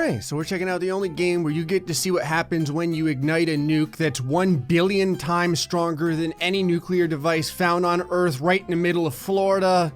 Gray. So we're checking out the only game where you get to see what happens when you ignite a nuke that's 1 billion times stronger than any nuclear device found on Earth right in the middle of Florida.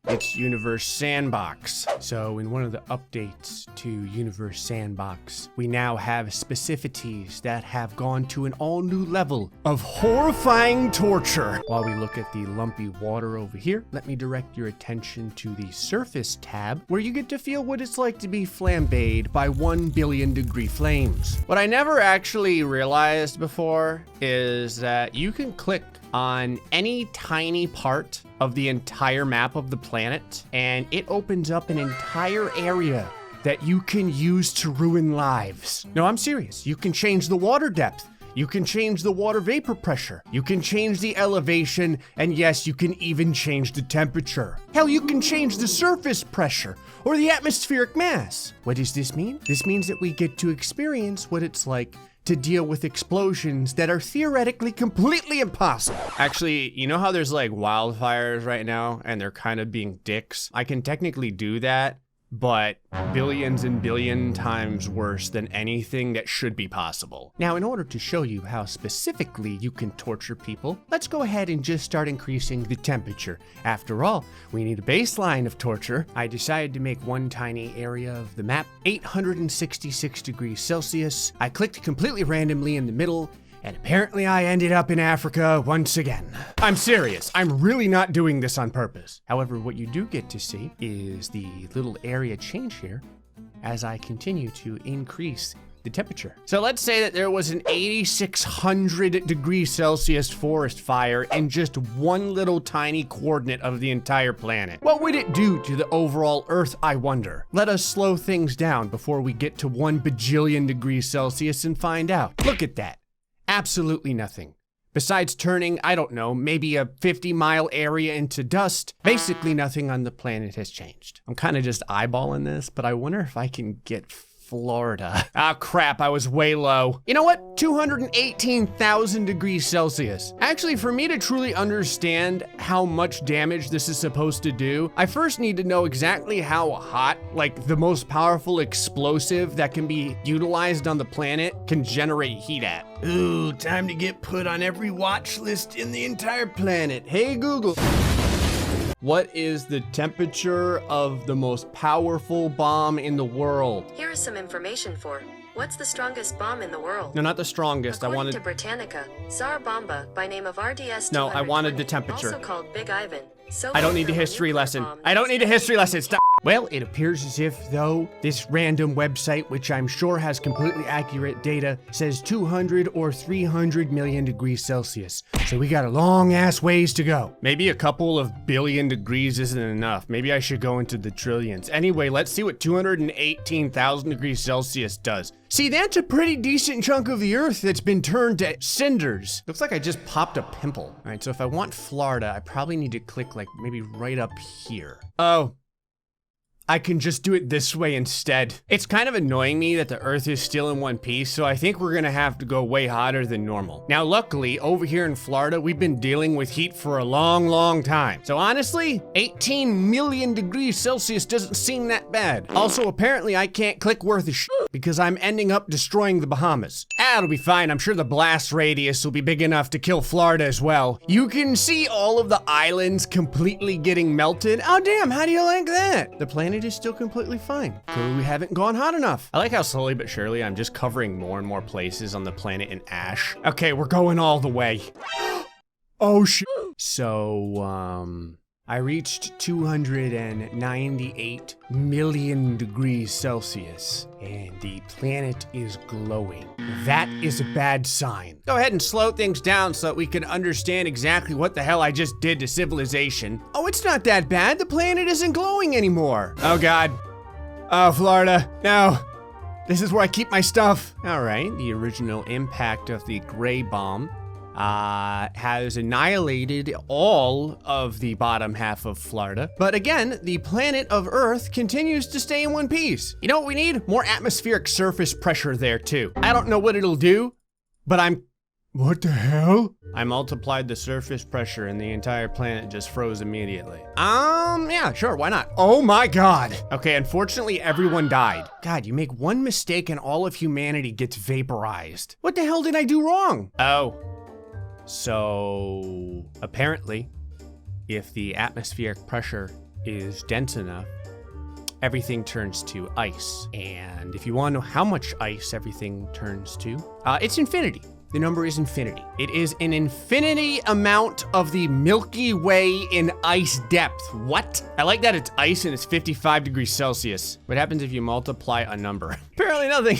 It's Universe Sandbox. So in one of the updates to Universe Sandbox, we now have specificities that have gone to an all new level of horrifying torture. While we look at the lumpy water over here, let me direct your attention to the surface tab, where you get to feel what it's like to be flambéed by 1 billion degree flames. What I never actually realized before is that you can click on any tiny part of the entire map of the planet, and it opens up an entire area that you can use to ruin lives. No, I'm serious. You can change the water depth. You can change the water vapor pressure. You can change the elevation, and yes, you can even change the temperature. Hell, you can change the surface pressure or the atmospheric mass. What does this mean? This means that we get to experience what it's like to deal with explosions that are theoretically completely impossible. Actually, you know how there's like wildfires right now and they're kind of being dicks? I can technically do that, but billions and billion times worse than anything that should be possible. Now, in order to show you how specifically you can torture people, let's go ahead and just start increasing the temperature. After all, we need a baseline of torture. I decided to make one tiny area of the map 866 degrees Celsius. I clicked completely randomly in the middle, and apparently I ended up in Africa once again. I'm serious, I'm really not doing this on purpose. However, what you do get to see is the little area change here as I continue to increase the temperature. So let's say that there was an 8,600 degrees Celsius forest fire in just one little tiny coordinate of the entire planet. What would it do to the overall Earth, I wonder? Let us slow things down before we get to 1 bajillion degrees Celsius and find out. Look at that. Absolutely nothing. Besides turning, I don't know, maybe a 50-mile area into dust, basically nothing on the planet has changed. I'm kind of just eyeballing this, but I wonder if I can get Florida. Ah, crap, I was way low. You know what? 218,000 degrees Celsius. Actually, for me to truly understand how much damage this is supposed to do, I first need to know exactly how hot, like the most powerful explosive that can be utilized on the planet, can generate heat at. Ooh, time to get put on every watch list in the entire planet. Hey, Google. What is the temperature of the most powerful bomb in the world? Here is some information for what's the strongest bomb in the world? No, not the strongest. According to Britannica, Tsar Bomba, by name of RDS. No, I wanted the temperature. Also called Big Ivan. I don't need a history lesson. I don't need a history lesson. Stop. Well, it appears as if, though, this random website, which I'm sure has completely accurate data, says 200 or 300 million degrees Celsius. So we got a long-ass ways to go. Maybe a couple of billion degrees isn't enough. Maybe I should go into the trillions. Anyway, let's see what 218,000 degrees Celsius does. See, that's a pretty decent chunk of the Earth that's been turned to cinders. Looks like I just popped a pimple. All right, so if I want Florida, I probably need to click like maybe right up here. Oh. I can just do it this way instead. It's kind of annoying me that the Earth is still in one piece, so I think we're gonna have to go way hotter than normal. Now, luckily, over here in Florida, we've been dealing with heat for a long, long time. So honestly, 18 million degrees Celsius doesn't seem that bad. Also, apparently I can't click worth a shit because I'm ending up destroying the Bahamas. It'll be fine. I'm sure the blast radius will be big enough to kill Florida as well. You can see all of the islands completely getting melted. Oh damn, how do you like that? The planet is still completely fine. Clearly we haven't gone hot enough. I like how slowly but surely I'm just covering more and more places on the planet in ash. Okay, we're going all the way. Oh shit. So, I reached 298 million degrees Celsius, and the planet is glowing. That is a bad sign. Go ahead and slow things down so that we can understand exactly what the hell I just did to civilization. Oh, it's not that bad. The planet isn't glowing anymore. Oh God. Oh, Florida. No. This is where I keep my stuff. All right, the original impact of the gray bomb has annihilated all of the bottom half of Florida. But again, the planet of Earth continues to stay in one piece. You know what we need? More atmospheric surface pressure there too. I don't know what it'll do, but I'm What the hell? I multiplied the surface pressure and the entire planet just froze immediately. Yeah, sure, why not? Oh my God. Okay, unfortunately everyone died. God, you make one mistake and all of humanity gets vaporized. What the hell did I do wrong? Oh, so apparently, if the atmospheric pressure is dense enough, everything turns to ice. And if you want to know how much ice everything turns to, it's infinity. The number is infinity. It is an infinity amount of the Milky Way in ice depth. What? I like that it's ice and it's 55 degrees Celsius. What happens if you multiply a number? Apparently nothing.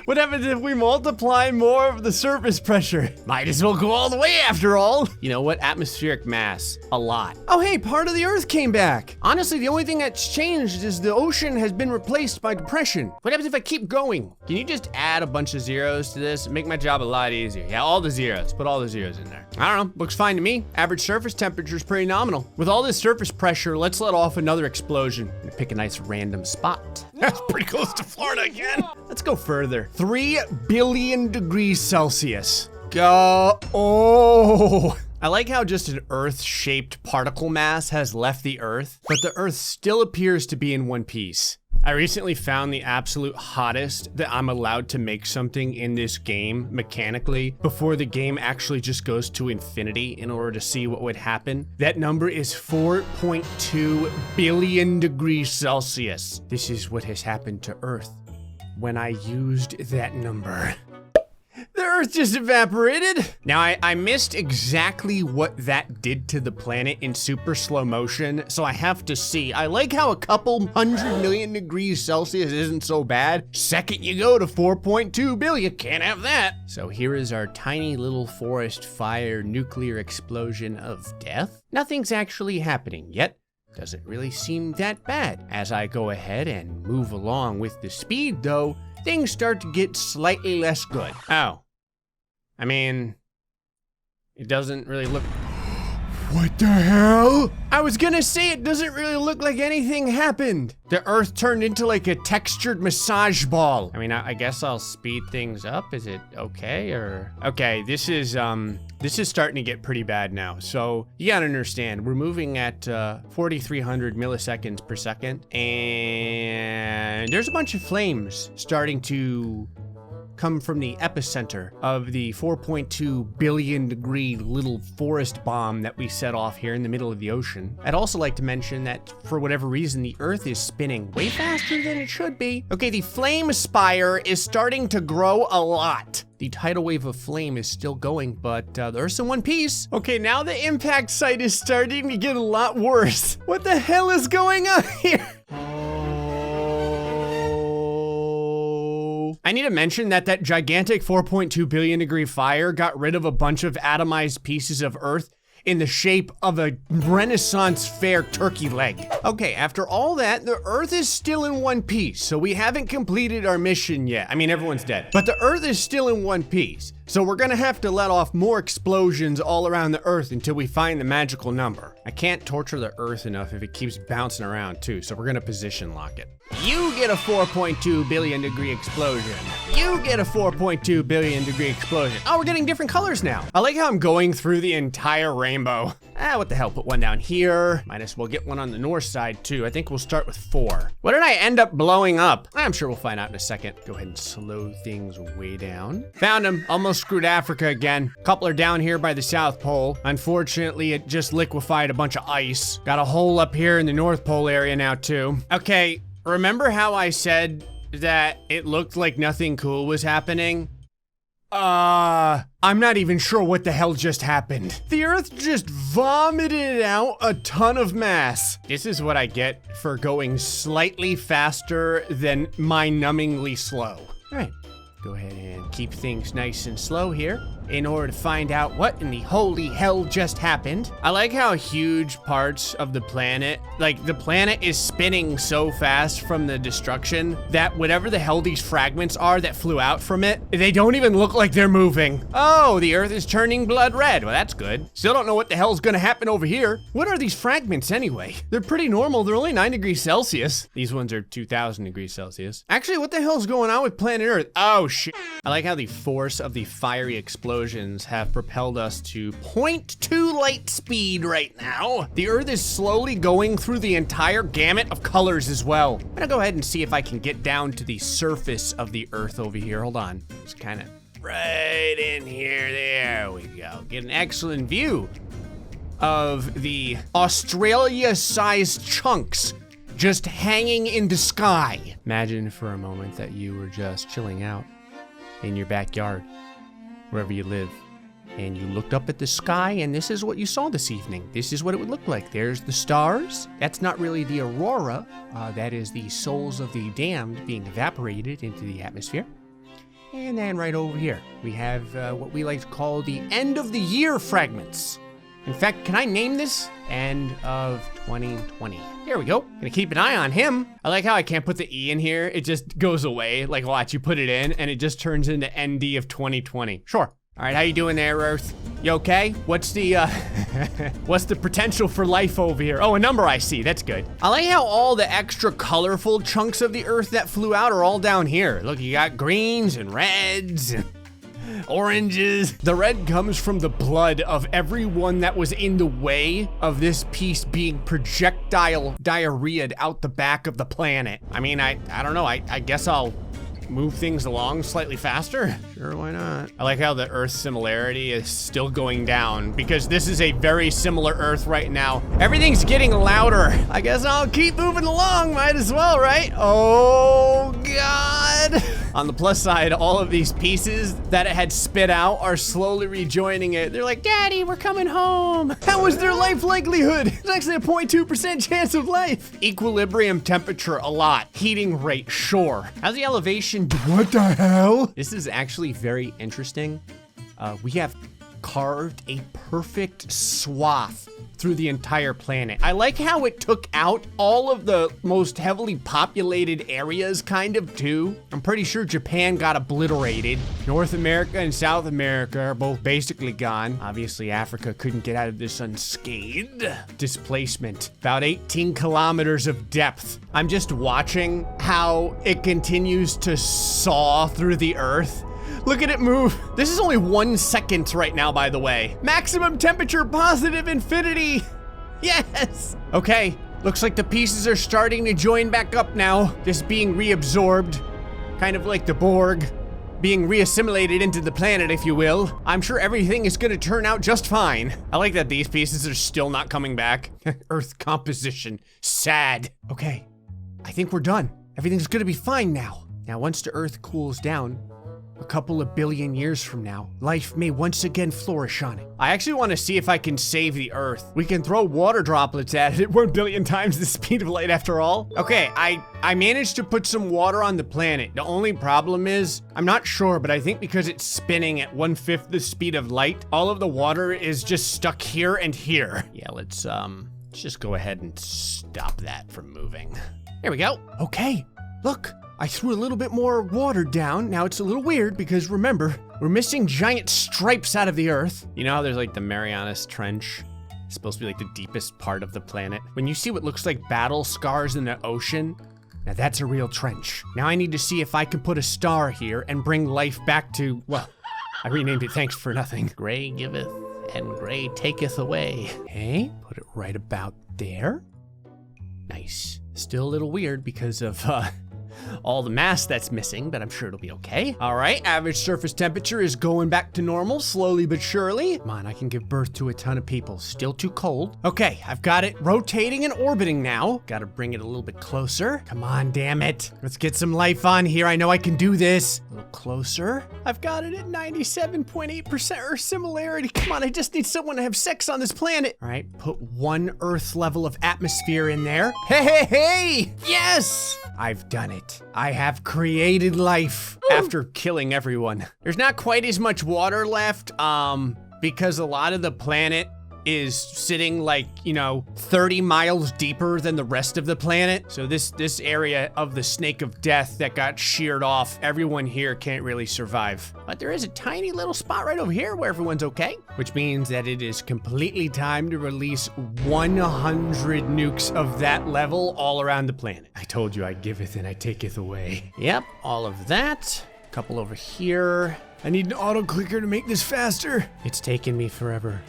What happens if we multiply more of the surface pressure? Might as well go all the way after all. You know what? Atmospheric mass, a lot. Oh hey, part of the Earth came back. Honestly, the only thing that's changed is the ocean has been replaced by depression. What happens if I keep going? Can you just add a bunch of zeros to this? Make my job a lot easier. Yeah, all the zeros. Put all the zeros in there. I don't know, looks fine to me. Average surface temperature is pretty nominal. With all this surface pressure, let's let off another explosion. Pick a nice random spot. That's pretty close to Florida again. Let's go further. 3 billion degrees Celsius. Go. Oh. I like how just an Earth-shaped particle mass has left the Earth, but the Earth still appears to be in one piece. I recently found the absolute hottest that I'm allowed to make something in this game mechanically before the game actually just goes to infinity in order to see what would happen. That number is 4.2 billion degrees Celsius. This is what has happened to Earth when I used that number. The Earth just evaporated. Now, I missed exactly what that did to the planet in super slow motion, so I have to see. I like how a couple 100 million degrees Celsius isn't so bad. Second you go to 4.2 billion, can't have that. So here is our tiny little forest fire nuclear explosion of death. Nothing's actually happening yet. Doesn't really seem that bad. As I go ahead and move along with the speed though, things start to get slightly less good. Oh, I mean, it doesn't really look... What the hell? I was gonna say it doesn't really look like anything happened. The Earth turned into like a textured massage ball. I mean, I guess I'll speed things up. Is it okay or... Okay, this is starting to get pretty bad now. So you gotta understand, we're moving at 4,300 milliseconds per second, and there's a bunch of flames starting to come from the epicenter of the 4.2 billion degree little forest bomb that we set off here in the middle of the ocean. I'd also like to mention that for whatever reason, the Earth is spinning way faster than it should be. Okay, the flame spire is starting to grow a lot. The tidal wave of flame is still going, but the Earth's in one piece. Okay, now the impact site is starting to get a lot worse. What the hell is going on here? I need to mention that that gigantic 4.2 billion degree fire got rid of a bunch of atomized pieces of Earth in the shape of a Renaissance fair turkey leg. Okay, after all that, the Earth is still in one piece, so we haven't completed our mission yet. I mean, everyone's dead. But the Earth is still in one piece, so we're gonna have to let off more explosions all around the Earth until we find the magical number. I can't torture the Earth enough if it keeps bouncing around too, so we're gonna position lock it. You get a 4.2 billion degree explosion. You get a 4.2 billion degree explosion. Oh, we're getting different colors now. I like how I'm going through the entire rainbow. What the hell, put one down here. Might as well get one on the north side too. I think we'll start with 4. What did I end up blowing up? I'm sure we'll find out in a second. Go ahead and slow things way down. Found him, almost screwed Africa again. Couple are down here by the South Pole. Unfortunately, it just liquefied a bunch of ice. Got a hole up here in the North Pole area now too. Okay, remember how I said that it looked like nothing cool was happening? I'm not even sure what the hell just happened. The Earth just vomited out a ton of mass. This is what I get for going slightly faster than mind-numbingly slow. All right, go ahead and keep things nice and slow here in order to find out what in the holy hell just happened. I like how huge parts of the planet, like the planet is spinning so fast from the destruction that whatever the hell these fragments are that flew out from it, they don't even look like they're moving. Oh, the Earth is turning blood red. Well, that's good. Still don't know what the hell's gonna happen over here. What are these fragments anyway? They're pretty normal. They're only 9 degrees Celsius. These ones are 2,000 degrees Celsius. Actually, what the hell's going on with planet Earth? Oh, shit. I like how the force of the fiery explosion explosions have propelled us to 0.2 light speed right now. The Earth is slowly going through the entire gamut of colors as well. I'm gonna go ahead and see if I can get down to the surface of the Earth over here. Hold on, just kind of right in here. There we go. Get an excellent view of the Australia-sized chunks just hanging in the sky. Imagine for a moment that you were just chilling out in your backyard, wherever you live, and you looked up at the sky, and this is what you saw this evening. This is what it would look like. There's the stars. That's not really the aurora. That is the souls of the damned being evaporated into the atmosphere. And then right over here, we have what we like to call the end of the year fragments. In fact, can I name this? End of 2020. There we go. Gonna keep an eye on him. I like how I can't put the E in here. It just goes away. Like, watch, you put it in and it just turns into ND of 2020. Sure. All right, how you doing there, Earth? You okay? What's the what's the potential for life over here? Oh, a number I see, that's good. I like how all the extra colorful chunks of the Earth that flew out are all down here. Look, you got greens and reds and oranges. The red comes from the blood of everyone that was in the way of this piece being projectile diarrheaed out the back of the planet. I mean, I don't know, I guess I'll move things along slightly faster? Sure, why not? I like how the Earth similarity is still going down because this is a very similar Earth right now. Everything's getting louder. I guess I'll keep moving along, might as well, right? Oh, God. On the plus side, all of these pieces that it had spit out are slowly rejoining it. They're like, Daddy, we're coming home. How was their life likelihood? It's actually a 0.2% chance of life. Equilibrium temperature, a lot. Heating rate, sure. How's the elevation? What the hell? This is actually very interesting. We have carved a perfect swath through the entire planet. I like how it took out all of the most heavily populated areas kind of too. I'm pretty sure Japan got obliterated. North America and South America are both basically gone. Obviously Africa couldn't get out of this unscathed. Displacement, about 18 kilometers of depth. I'm just watching how it continues to saw through the Earth. Look at it move. This is only 1 second right now, by the way. Maximum temperature, positive infinity. Yes. Okay, looks like the pieces are starting to join back up now. Just being reabsorbed, kind of like the Borg, being reassimilated into the planet, if you will. I'm sure everything is gonna turn out just fine. I like that these pieces are still not coming back. Earth composition, sad. Okay, I think we're done. Everything's gonna be fine now. Now, once the Earth cools down, a couple of billion years from now, life may once again flourish on it. I actually want to see if I can save the Earth. We can throw water droplets at it 1 billion times the speed of light after all. Okay, I managed to put some water on the planet. The only problem is, I'm not sure, but I think because it's spinning at 1/5 the speed of light, all of the water is just stuck here and here. Yeah, let's just go ahead and stop that from moving. There we go. Okay, look. I threw a little bit more water down. Now it's a little weird because remember, we're missing giant stripes out of the Earth. You know how there's like the Marianas Trench? It's supposed to be like the deepest part of the planet. When you see what looks like battle scars in the ocean, now that's a real trench. Now I need to see if I can put a star here and bring life back to, well, I renamed it thanks for nothing. Gray giveth and gray taketh away. Okay, put it right about there. Nice. Still a little weird because of, all the mass that's missing, but I'm sure it'll be okay. All right, average surface temperature is going back to normal, slowly but surely. Come on, I can give birth to a ton of people. Still too cold. Okay, I've got it rotating and orbiting now. Gotta bring it a little bit closer. Come on, damn it. Let's get some life on here. I know I can do this. A little closer. I've got it at 97.8% Earth similarity. Come on, I just need someone to have sex on this planet. All right, put 1 Earth level of atmosphere in there. Hey, hey, hey! Yes! I've done it. I have created life after killing everyone. There's not quite as much water left, because a lot of the planet is sitting like, 30 miles deeper than the rest of the planet. So this area of the snake of death that got sheared off, everyone here can't really survive. But there is a tiny little spot right over here where everyone's okay, which means that it is completely time to release 100 nukes of that level all around the planet. I told you I giveth and I taketh away. Yep, all of that. Couple over here. I need an auto clicker to make this faster. It's taken me forever,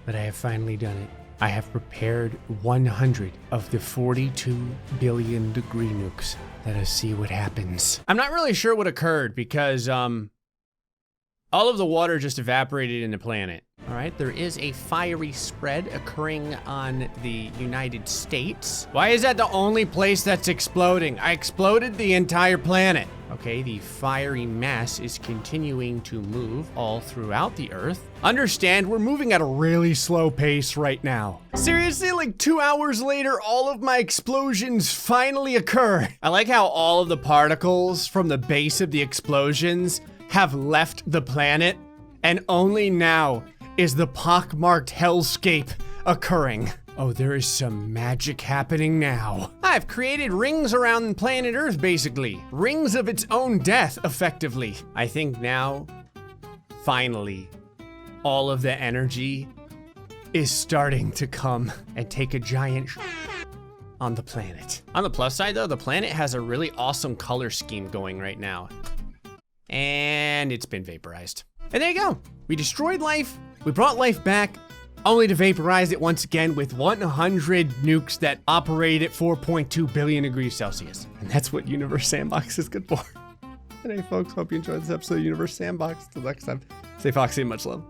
but I have finally done it. I have prepared 100 of the 42 billion degree nukes. Let us see what happens. I'm not really sure what occurred because all of the water just evaporated in the planet. All right, there is a fiery spread occurring on the United States. Why is that the only place that's exploding? I exploded the entire planet. Okay, the fiery mass is continuing to move all throughout the Earth. Understand, we're moving at a really slow pace right now. Seriously, like 2 hours later, all of my explosions finally occur. I like how all of the particles from the base of the explosions have left the planet, and only now is the pockmarked hellscape occurring. Oh, there is some magic happening now. I've created rings around planet Earth, basically. Rings of its own death, effectively. I think now, finally, all of the energy is starting to come and take a giant on the planet. On the plus side though, the planet has a really awesome color scheme going right now. And it's been vaporized. And there you go. We destroyed life, we brought life back, only to vaporize it once again with 100 nukes that operate at 4.2 billion degrees Celsius. And that's what Universe Sandbox is good for. And hey folks, hope you enjoyed this episode of Universe Sandbox. Till next time, stay foxy and much love.